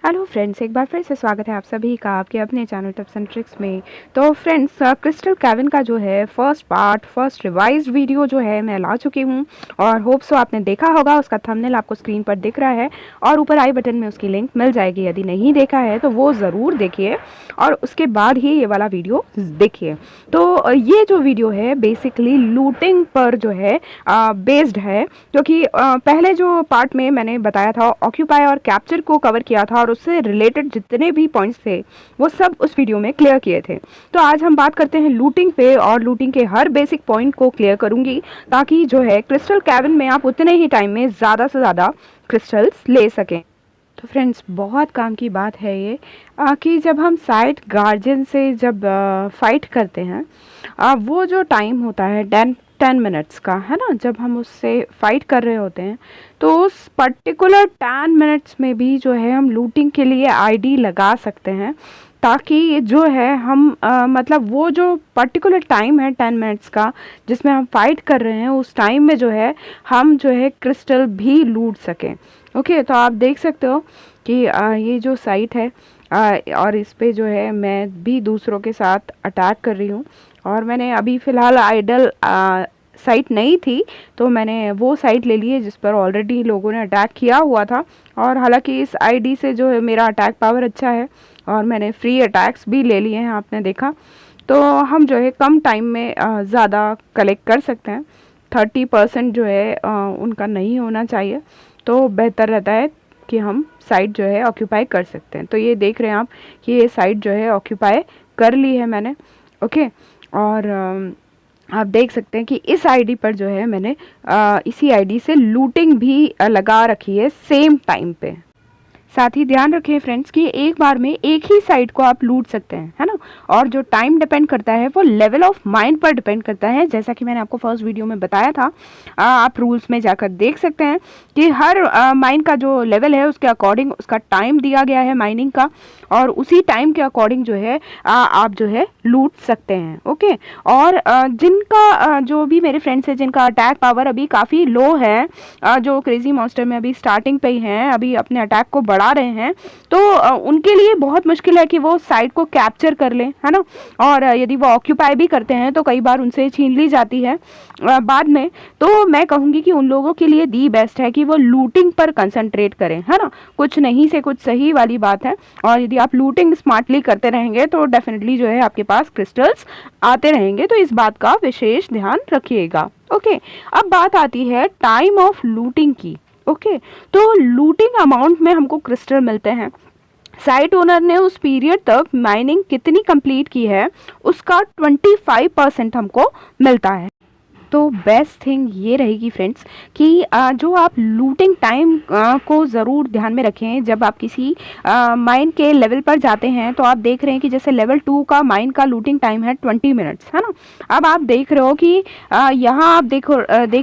Hello friends, एक बार फिर से स्वागत है आप सभी का आपके अपने चैनल टिप्स एंड ट्रिक्स में। तो फ्रेंड्स, क्रिस्टल केविन का जो है फर्स्ट रिवाइज्ड वीडियो जो है मैं ला चुकी हूँ और होप सो आपने देखा होगा। उसका थंबनेल आपको स्क्रीन पर दिख रहा है और ऊपर आई बटन में उसकी लिंक मिल जाएगी। यदि नहीं देखा है तो वो ज़रूर देखिए और उसके बाद ही ये वाला वीडियो देखिए। तो ये जो वीडियो है बेसिकली लूटिंग पर जो है बेस्ड है, क्योंकि पहले जो पार्ट में मैंने बताया था ऑक्यूपाई और कैप्चर को कवर किया था और उससे रिलेटेड जितने भी पॉइंट्स थे वो सब उस वीडियो में क्लियर किए थे। तो आज हम बात करते हैं लूटिंग पे और लूटिंग के हर बेसिक पॉइंट को क्लियर करूंगी ताकि जो है क्रिस्टल कैबिन में आप उतने ही टाइम में ज़्यादा से ज़्यादा क्रिस्टल्स ले सकें। तो फ्रेंड्स, बहुत काम की बात है ये कि जब हम साइड गार्जियन से जब फाइट करते हैं वो जो टाइम होता है 10 मिनट्स का, है ना, जब हम उससे फाइट कर रहे होते हैं तो उस पर्टिकुलर 10 मिनट्स में भी जो है हम लूटिंग के लिए आईडी लगा सकते हैं ताकि जो है हम मतलब वो जो पर्टिकुलर टाइम है 10 मिनट्स का जिसमें हम फाइट कर रहे हैं उस टाइम में जो है हम जो है क्रिस्टल भी लूट सकें। ओके, तो आप देख सकते हो कि ये जो साइट है और इस पे जो है मैं भी दूसरों के साथ अटैक कर रही हूँ और मैंने अभी फ़िलहाल आइडल साइट नहीं थी तो मैंने वो साइट ले ली है जिस पर ऑलरेडी लोगों ने अटैक किया हुआ था। और हालांकि इस आईडी से जो है मेरा अटैक पावर अच्छा है और मैंने फ्री अटैक्स भी ले लिए हैं, आपने देखा। तो हम जो है कम टाइम में ज़्यादा कलेक्ट कर सकते हैं। 30% जो है उनका नहीं होना चाहिए, तो बेहतर रहता है कि हम साइट जो है ऑक्यूपाई कर सकते हैं। तो ये देख रहे हैं आप कि ये साइट जो है ऑक्यूपाई कर ली है मैंने। ओके, और आप देख सकते हैं कि इस आईडी पर जो है मैंने इसी आईडी से लूटिंग भी लगा रखी है सेम टाइम पे। साथ ही ध्यान रखें फ्रेंड्स कि एक बार में एक ही साइट को आप लूट सकते हैं, है ना। और जो टाइम डिपेंड करता है वो लेवल ऑफ माइन पर डिपेंड करता है, जैसा कि मैंने आपको फर्स्ट वीडियो में बताया था। आप रूल्स में जाकर देख सकते हैं कि हर माइन का जो लेवल है उसके अकॉर्डिंग उसका टाइम दिया गया है माइनिंग का, और उसी टाइम के अकॉर्डिंग जो है आप जो है लूट सकते हैं। ओके, और जिनका जो भी मेरे फ्रेंड्स हैं जिनका अटैक पावर अभी काफ़ी लो है, जो क्रेजी मॉन्स्टर में अभी स्टार्टिंग पे ही हैं, अभी अपने अटैक को बढ़ा रहे हैं, तो उनके लिए बहुत मुश्किल है कि वो साइट को कैप्चर कर लें, है ना। और यदि वो ऑक्यूपाई भी करते हैं तो कई बार उनसे छीन ली जाती है बाद में। तो मैं कहूँगी कि उन लोगों के लिए दी बेस्ट है कि वो लूटिंग पर कंसंट्रेट करें, है ना। कुछ नहीं से कुछ सही वाली बात है, और यदि आप लूटिंग स्मार्टली करते रहेंगे तो डेफिनेटली जो है आपके पास क्रिस्टल्स आते रहेंगे। तो इस बात का विशेष ध्यान रखिएगा। ओके, अब बात आती है टाइम ऑफ लूटिंग की। ओके, तो लूटिंग अमाउंट में हमको क्रिस्टल मिलते हैं। साइट ओनर ने उस पीरियड तक माइनिंग कितनी कंप्लीट की है उसका 25% हमको मिलता है। तो बेस्ट थिंग ये रहेगी फ्रेंड्स कि जो आप लूटिंग टाइम को ज़रूर ध्यान में रखें। जब आप किसी माइन के लेवल पर जाते हैं तो आप देख रहे हैं कि जैसे लेवल 2 का माइन का लूटिंग टाइम है 20 मिनट्स, है ना। अब आप देख रहे हो कि यहाँ आप देख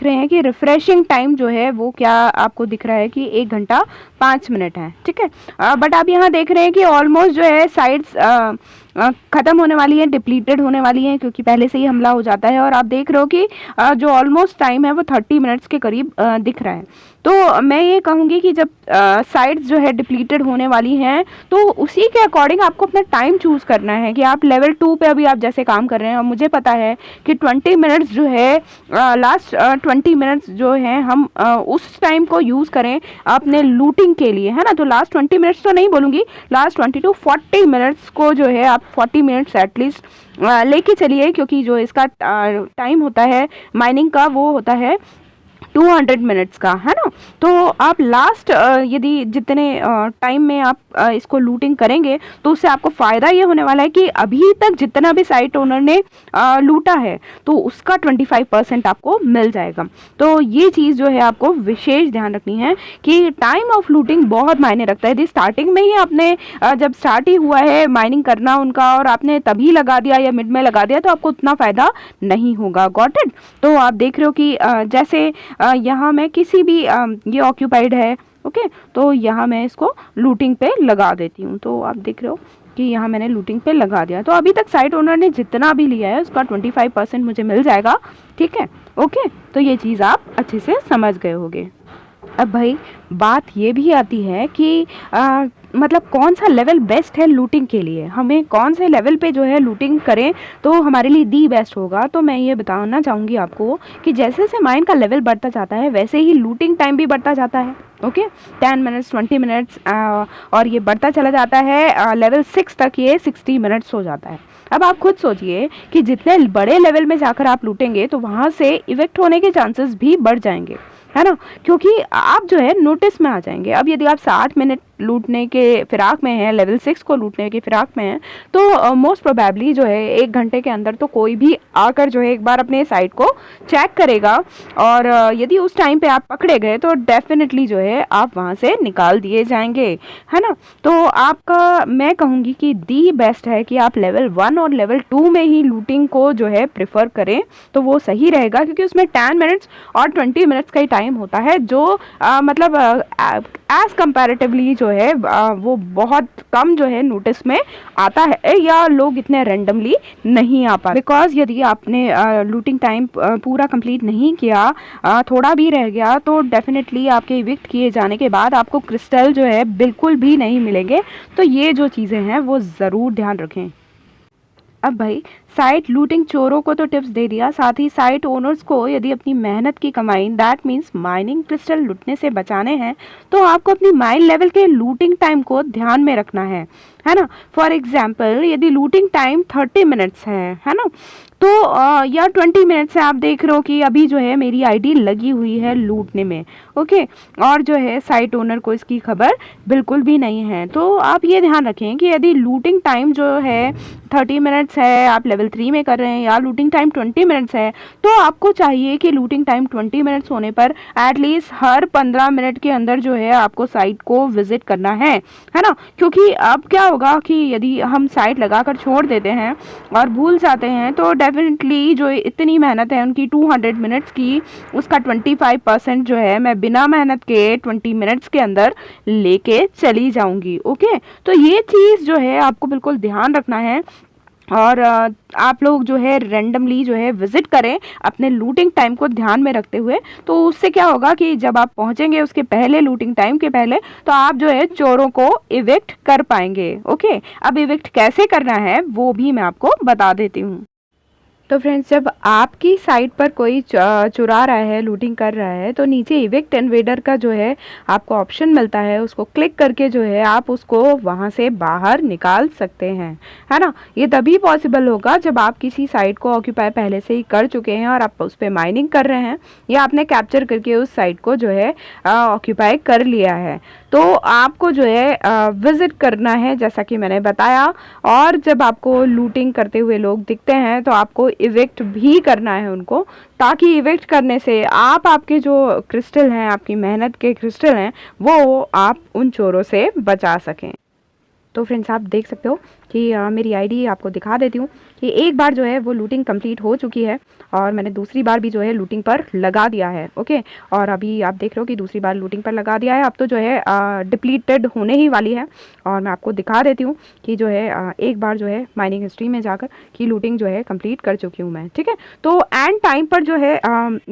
रहे हैं कि रिफ्रेशिंग टाइम जो है वो क्या आपको दिख रहा है कि 1 घंटा 5 मिनट है, ठीक है। बट आप यहाँ देख रहे हैं कि ऑलमोस्ट जो है साइड्स ख़त्म होने वाली है, डिप्लीटेड होने वाली है, क्योंकि पहले से ही हमला हो जाता है। और आप देख रहे हो कि जो ऑलमोस्ट टाइम है वो 30 मिनट्स के करीब दिख रहा है। तो मैं ये कहूँगी कि जब साइड्स जो है डिप्लीटेड होने वाली हैं तो उसी के अकॉर्डिंग आपको अपना टाइम चूज़ करना है कि आप लेवल 2 पे अभी आप जैसे काम कर रहे हैं। और मुझे पता है कि 20 मिनट्स जो है लास्ट 20 मिनट्स जो है हम उस टाइम को यूज़ करें अपने लूटिंग के लिए, है ना। तो लास्ट 20 मिनट्स तो नहीं बोलूँगी, लास्ट 20 to 40 मिनट्स को जो है आप 40 मिनट्स एटलीस्ट लेके चलिए, क्योंकि जो इसका टाइम होता है माइनिंग का वो होता है 200 मिनट्स का, है ना। तो आप लास्ट यदि जितने टाइम में आप इसको लूटिंग करेंगे तो उससे आपको फ़ायदा ये होने वाला है कि अभी तक जितना भी साइट ओनर ने लूटा है तो उसका 25% आपको मिल जाएगा। तो ये चीज़ जो है आपको विशेष ध्यान रखनी है कि टाइम ऑफ लूटिंग बहुत मायने रखता है। यदि स्टार्टिंग में ही आपने जब स्टार्ट ही हुआ है माइनिंग करना उनका और आपने तभी लगा दिया या मिड में लगा दिया तो आपको उतना फ़ायदा नहीं होगा। Got it. तो आप देख रहे हो कि जैसे यहाँ मैं किसी भी ये ऑक्यूपाइड है, ओके, तो यहाँ मैं इसको लूटिंग पे लगा देती हूँ। तो आप देख रहे हो कि यहाँ मैंने लूटिंग पे लगा दिया। तो अभी तक साइट ओनर ने जितना भी लिया है उसका 25% मुझे मिल जाएगा, ठीक है। ओके, तो ये चीज़ आप अच्छे से समझ गए होंगे। अब भाई बात ये भी आती है कि मतलब कौन सा लेवल बेस्ट है लूटिंग के लिए, हमें कौन से लेवल पे जो है लूटिंग करें तो हमारे लिए दी बेस्ट होगा। तो मैं ये बताना चाहूँगी आपको कि जैसे जैसे माइन का लेवल बढ़ता जाता है वैसे ही लूटिंग टाइम भी बढ़ता जाता है। ओके 10 मिनट्स 20 मिनट्स और ये बढ़ता चला जाता है, लेवल 6 तक ये 60 मिनट्स हो जाता है। अब आप खुद सोचिए कि जितने बड़े लेवल में जाकर आप लूटेंगे तो वहाँ से इवेक्ट होने के चांसेस भी बढ़ जाएंगे, है ना, क्योंकि आप जो है नोटिस में आ जाएंगे। अब यदि आप 60 मिनट लूटने के फिराक में हैं, लेवल 6 को लूटने के फिराक में हैं, तो मोस्ट प्रोबेबली जो है 1 घंटे के अंदर तो कोई भी आकर जो है एक बार अपने साइट को चेक करेगा, और यदि उस टाइम पे आप पकड़े गए तो डेफिनेटली जो है आप वहाँ से निकाल दिए जाएंगे, है ना। तो आपका मैं कहूँगी कि दी बेस्ट है कि आप लेवल 1 और लेवल 2 में ही लूटिंग को जो है प्रेफर करें तो वो सही रहेगा, क्योंकि उसमें 10 मिनट्स और 20 मिनट्स का ही टाइम होता है, जो मतलब एज कंपैरेटिवली जो है वो बहुत कम जो है नोटिस में आता है, या लोग इतने रैंडमली नहीं आ पाते। बिकॉज यदि आपने लूटिंग टाइम पूरा कंप्लीट नहीं किया, थोड़ा भी रह गया, तो डेफिनेटली आपके इविक्ट किए जाने के बाद आपको क्रिस्टल जो है बिल्कुल भी नहीं मिलेंगे। तो ये जो चीज़ें हैं वो ज़रूर ध्यान रखें। अब भाई साइट लूटिंग चोरों को तो टिप्स दे दिया, साथ ही साइट ओनर्स को यदि अपनी मेहनत की कमाई दैट मीन्स माइनिंग क्रिस्टल लूटने से बचाने हैं तो आपको अपनी माइन लेवल के लूटिंग टाइम को ध्यान में रखना है ना। फॉर एग्जाम्पल यदि लूटिंग टाइम 30 मिनट्स है ना, तो या 20 मिनट से आप देख रहे हो कि अभी जो है मेरी आईडी लगी हुई है लूटने में, ओके, और जो है साइट ओनर को इसकी खबर बिल्कुल भी नहीं है, तो आप ये ध्यान रखें कि यदि लूटिंग टाइम जो है 30 मिनट्स है, आप लेवल 3 में कर रहे हैं, या लूटिंग टाइम 20 मिनट्स है, तो आपको चाहिए कि लूटिंग टाइम 20 मिनट्स होने पर एटलीस्ट हर 15 मिनट के अंदर जो है आपको साइट को विजिट करना है ना। क्योंकि अब क्या होगा कि यदि हम साइट लगाकर छोड़ देते हैं और भूल जाते हैं तो डेफिनेटली जो इतनी मेहनत है उनकी 200 मिनट्स की, उसका 25% जो है मैं बिना मेहनत के 20 मिनट्स के अंदर लेके चली जाऊंगी। ओके, तो ये चीज़ जो है आपको बिल्कुल ध्यान रखना है, और आप लोग जो है रेंडमली जो है विजिट करें अपने लूटिंग टाइम को ध्यान में रखते हुए। तो उससे क्या होगा कि जब आप पहुंचेंगे उसके पहले, लूटिंग टाइम के पहले, तो आप जो है चोरों को इविक्ट कर पाएंगे। ओके, अब इविक्ट कैसे करना है वो भी मैं आपको बता देती हूँ। तो फ्रेंड्स, जब आपकी साइट पर कोई चुरा रहा है, लूटिंग कर रहा है, तो नीचे इविक्ट इन्वेडर का जो है आपको ऑप्शन मिलता है, उसको क्लिक करके जो है आप उसको वहाँ से बाहर निकाल सकते हैं, है ना। ये तभी पॉसिबल होगा जब आप किसी साइट को ऑक्यूपाई पहले से ही कर चुके हैं और आप उस पर माइनिंग कर रहे हैं, या आपने कैप्चर करके उस साइट को जो है ऑक्यूपाई कर लिया है। तो आपको जो है विज़िट करना है जैसा कि मैंने बताया, और जब आपको लूटिंग करते हुए लोग दिखते हैं तो आपको इविक्ट भी करना है उनको, ताकि इविक्ट करने से आपके जो क्रिस्टल हैं, आपकी मेहनत के क्रिस्टल हैं, वो आप उन चोरों से बचा सकें। तो फ्रेंड्स, आप देख सकते हो कि मेरी आईडी आपको दिखा देती हूँ कि एक बार जो है वो लूटिंग कंप्लीट हो चुकी है और मैंने दूसरी बार भी जो है लूटिंग पर लगा दिया है। ओके, और अभी आप देख रहे हो कि दूसरी बार लूटिंग पर लगा दिया है। अब तो जो है डिप्लीटेड होने ही वाली है, और मैं आपको दिखा देती हूँ कि जो है एक बार जो है माइनिंग हिस्ट्री में जाकर कि लूटिंग जो है कंप्लीट कर चुकी हूँ मैं। ठीक है, तो एंड टाइम पर जो है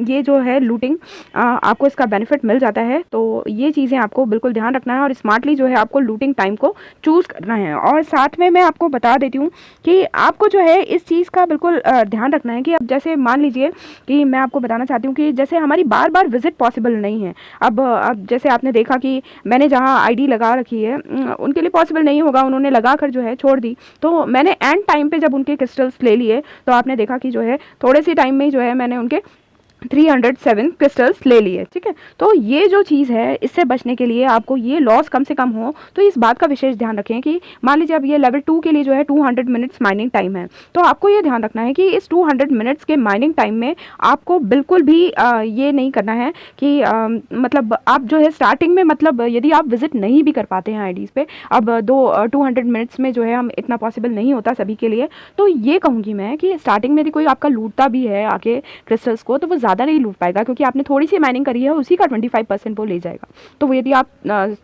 ये जो है लूटिंग आपको इसका बेनिफिट मिल जाता है। तो ये चीज़ें आपको बिल्कुल ध्यान रखना है और स्मार्टली जो है आपको लूटिंग टाइम को चूज़ करना है। और साथ में मैं आपको बता देती हूँ कि आपको जो है इस चीज़ का बिल्कुल ध्यान रखना है कि अब जैसे मान लीजिए कि मैं आपको बताना चाहती हूँ कि जैसे हमारी बार बार विजिट पॉसिबल नहीं है। अब जैसे आपने देखा कि मैंने जहाँ आईडी लगा रखी है उनके लिए पॉसिबल नहीं होगा, उन्होंने लगा कर जो है छोड़ दी। तो मैंने एंड टाइम पे जब उनके क्रिस्टल्स ले लिए तो आपने देखा कि जो है थोड़े से टाइम में ही जो है मैंने उनके 307 क्रिस्टल्स ले लिए। ठीक है, तो ये जो चीज़ है इससे बचने के लिए आपको ये लॉस कम से कम हो, तो इस बात का विशेष ध्यान रखें कि मान लीजिए अब ये लेवल 2 के लिए जो है 200 मिनट्स माइनिंग टाइम है, तो आपको ये ध्यान रखना है कि इस 200 मिनट्स के माइनिंग टाइम में आपको बिल्कुल भी ये नहीं करना है कि मतलब आप जो है स्टार्टिंग में, मतलब यदि आप विजिट नहीं भी कर पाते हैं आईडीज़ पे, अब 200 मिनट्स में जो है हम इतना पॉसिबल नहीं होता सभी के लिए, तो ये कहूँगी मैं कि स्टार्टिंग में यदि कोई आपका लूटता भी है आके क्रिस्टल्स को, तो वो ज़्यादा नहीं लूट पाएगा, क्योंकि आपने थोड़ी सी माइनिंग करी है उसी का 25% वो ले जाएगा। तो वो यदि आप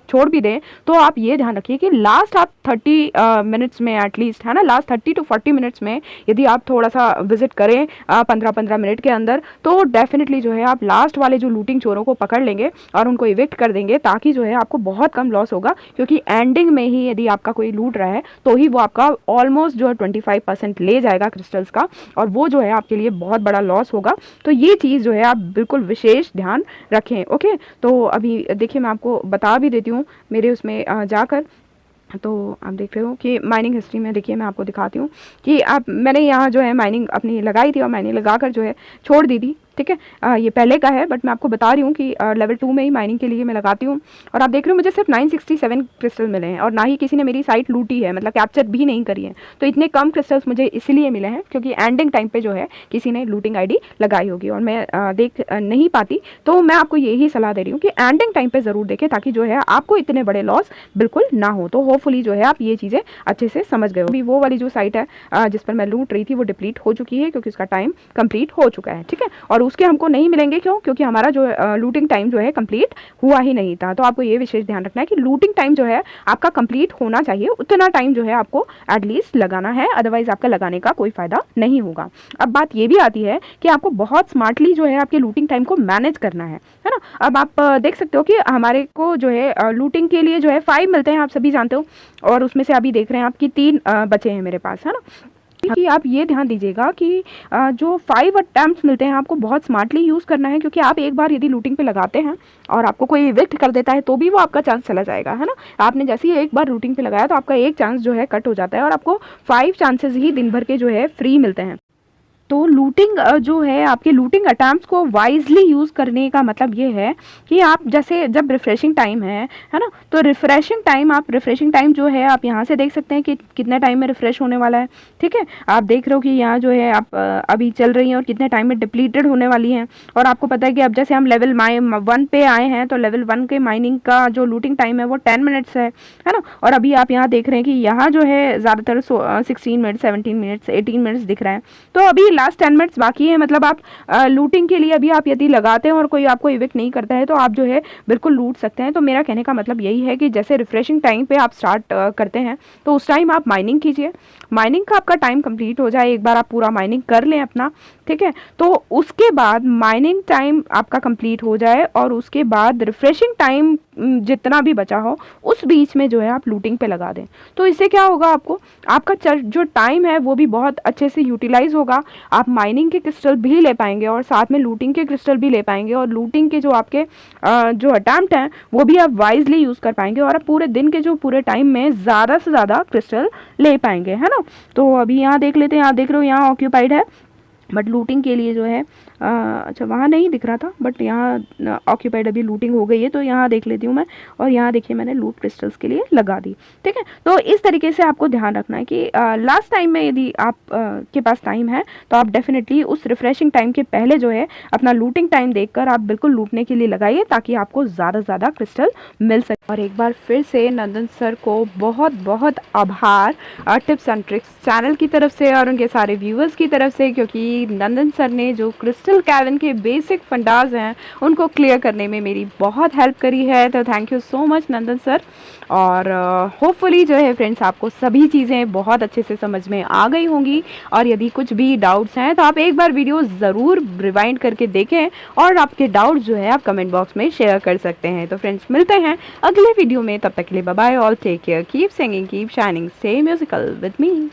छोड़ भी दें तो आप ये ध्यान रखिए कि लास्ट आप 30 मिनट्स में एटलीस्ट, है ना, लास्ट 30 to 40 मिनट्स में यदि आप थोड़ा सा विजिट करें 15-15 मिनट के अंदर, तो डेफिनेटली जो है आप लास्ट वाले जो लूटिंग चोरों को पकड़ लेंगे और उनको इविक्ट कर देंगे, ताकि जो है आपको बहुत कम लॉस होगा। क्योंकि एंडिंग में ही यदि आपका कोई लूट रहा है तो ही वो आपका ऑलमोस्ट जो है 25% ले जाएगा क्रिस्टल्स का, और वो जो है आपके लिए बहुत बड़ा लॉस होगा। तो ये चीज़ जो है आप बिल्कुल विशेष ध्यान रखें। ओके, तो अभी देखिए मैं आपको बता भी देती हूँ मेरे उसमें जाकर। तो आप देख रहे हो कि माइनिंग हिस्ट्री में देखिए मैं आपको दिखाती हूँ कि मैंने यहाँ जो है माइनिंग अपनी लगाई थी और मैंने लगाकर जो है छोड़ दी थी। ठीक है, ये पहले का है, बट मैं आपको बता रही हूँ कि लेवल 2 में ही माइनिंग के लिए मैं लगाती हूँ। और आप देख रहे हो मुझे सिर्फ 967 क्रिस्टल मिले हैं, और ना ही किसी ने मेरी साइट लूटी है, मतलब कैप्चर भी नहीं करी है। तो इतने कम क्रिस्टल्स मुझे इसलिए मिले हैं क्योंकि एंडिंग टाइम पे जो है किसी ने लूटिंग आईडी लगाई होगी और मैं देख नहीं पाती। तो मैं आपको यही सलाह दे रही हूँ कि एंडिंग टाइम पर ज़रूर देखें, ताकि जो है आपको इतने बड़े लॉस बिल्कुल ना हो। तो होपफुली जो है आप ये चीज़ें अच्छे से समझ गए हो। अभी वो वाली जो साइट है जिस पर मैं लूट रही थी वो डिप्लीट हो चुकी है, क्योंकि उसका टाइम कंप्लीट हो चुका है। ठीक है, और उसके हमको नहीं मिलेंगे। क्यों? क्योंकि हमारा जो लूटिंग टाइम जो है कंप्लीट हुआ ही नहीं था। तो आपको ये विशेष ध्यान रखना है कि लूटिंग टाइम जो है आपका कंप्लीट होना चाहिए, उतना टाइम जो है आपको एटलीस्ट लगाना है, अदरवाइज आपका लगाने का कोई फायदा नहीं होगा। अब बात ये भी आती है कि आपको बहुत स्मार्टली जो है आपके लूटिंग टाइम को मैनेज करना है ना। अब आप देख सकते हो कि हमारे को जो है लूटिंग के लिए जो है 5 मिलते हैं, आप सभी जानते हो, और उसमें से अभी देख रहे हैं आपकी 3 बचे हैं मेरे पास, है ना। कि आप ये ध्यान दीजिएगा कि जो 5 अटैम्प्ट्स मिलते हैं आपको बहुत स्मार्टली यूज़ करना है, क्योंकि आप एक बार यदि लूटिंग पे लगाते हैं और आपको कोई इविक्ट कर देता है तो भी वो आपका चांस चला जाएगा, है ना। आपने जैसे ही एक बार लूटिंग पे लगाया तो आपका एक चांस जो है कट हो जाता है, और आपको 5 चांसेस ही दिन भर के जो है फ्री मिलते हैं। तो लूटिंग जो है आपके लूटिंग अटैम्प्ट्स को वाइजली यूज़ करने का मतलब ये है कि आप जैसे जब रिफ़्रेशिंग टाइम है ना, तो रिफ़्रेशिंग टाइम जो है आप यहाँ से देख सकते हैं कि कितने टाइम में रिफ़्रेश होने वाला है। ठीक है, आप देख रहे हो कि यहाँ जो है आप अभी चल रही हैं और कितने टाइम में डिप्लीटेड होने वाली हैं। और आपको पता है कि अब जैसे हम लेवल 1 पे आए हैं तो लेवल 1 के माइनिंग का जो लूटिंग टाइम है वो 10 मिनट्स है ना। और अभी आप यहाँ देख रहे हैं कि यहाँ जो है ज़्यादातर 16 मिनट्स, 17 मिनट्स, 18 मिनट्स दिख रहा है। तो अभी लास्ट 10 मिनट्स बाकी है, मतलब आप लूटिंग के लिए अभी आप यदि लगाते हैं और कोई आपको इविक्ट नहीं करता है तो आप जो है बिल्कुल लूट सकते हैं। तो मेरा कहने का मतलब यही है कि जैसे रिफ्रेशिंग टाइम पे आप स्टार्ट करते हैं तो उस टाइम आप माइनिंग कीजिए, माइनिंग का आपका टाइम कंप्लीट हो जाए, एक बार आप पूरा माइनिंग कर लें अपना, ठीक है। तो उसके बाद माइनिंग टाइम आपका कंप्लीट हो जाए और उसके बाद रिफ्रेशिंग टाइम जितना भी बचा हो उस बीच में जो है आप लूटिंग पे लगा दें। तो इससे क्या होगा, आपको आपका जो टाइम है वो भी बहुत अच्छे से यूटिलाइज होगा। आप माइनिंग के क्रिस्टल भी ले पाएंगे और साथ में लूटिंग के क्रिस्टल भी ले पाएंगे, और लूटिंग के जो आपके जो अटैम्प्ट हैं वो भी आप वाइजली यूज़ कर पाएंगे, और आप पूरे दिन के जो पूरे टाइम में ज़्यादा से ज़्यादा क्रिस्टल ले पाएंगे, है ना। तो अभी यहाँ देख लेते हैं, आप देख रहे हो यहाँ ऑक्यूपाइड है, बट लूटिंग के लिए जो है अच्छा वहाँ नहीं दिख रहा था, बट यहाँ ऑक्यूपाइड अभी लूटिंग हो गई है। तो यहाँ देख लेती हूँ मैं, और यहाँ देखिए मैंने लूट क्रिस्टल्स के लिए लगा दी, ठीक है। तो इस तरीके से आपको ध्यान रखना है कि लास्ट टाइम में यदि आप के पास टाइम है तो आप डेफिनेटली उस रिफ्रेशिंग टाइम के पहले जो है अपना लूटिंग टाइम देखकर आप बिल्कुल लूटने के लिए लगाइए, ताकि आपको ज़्यादा से ज़्यादा क्रिस्टल मिल सके। और एक बार फिर से नंदन सर को बहुत बहुत आभार टिप्स एंड ट्रिक्स चैनल की तरफ से और उनके सारे व्यूअर्स की तरफ से, क्योंकि नंदन सर ने जो क्रिस्टल कैविन के बेसिक फंडाज हैं उनको क्लियर करने में मेरी बहुत हेल्प करी है। तो thank you so much Nandan sir. और होपफुली जो है फ्रेंड्स आपको सभी चीज़ें बहुत अच्छे से समझ में आ गई होंगी, और यदि कुछ भी डाउट्स हैं तो आप एक बार वीडियो ज़रूर रिवाइंड करके देखें, और आपके डाउट्स जो है आप कमेंट बॉक्स में शेयर कर सकते हैं। तो फ्रेंड्स मिलते हैं अगले वीडियो में, तब तक के लिए bye bye, all take care, keep singing, keep shining, stay musical with me.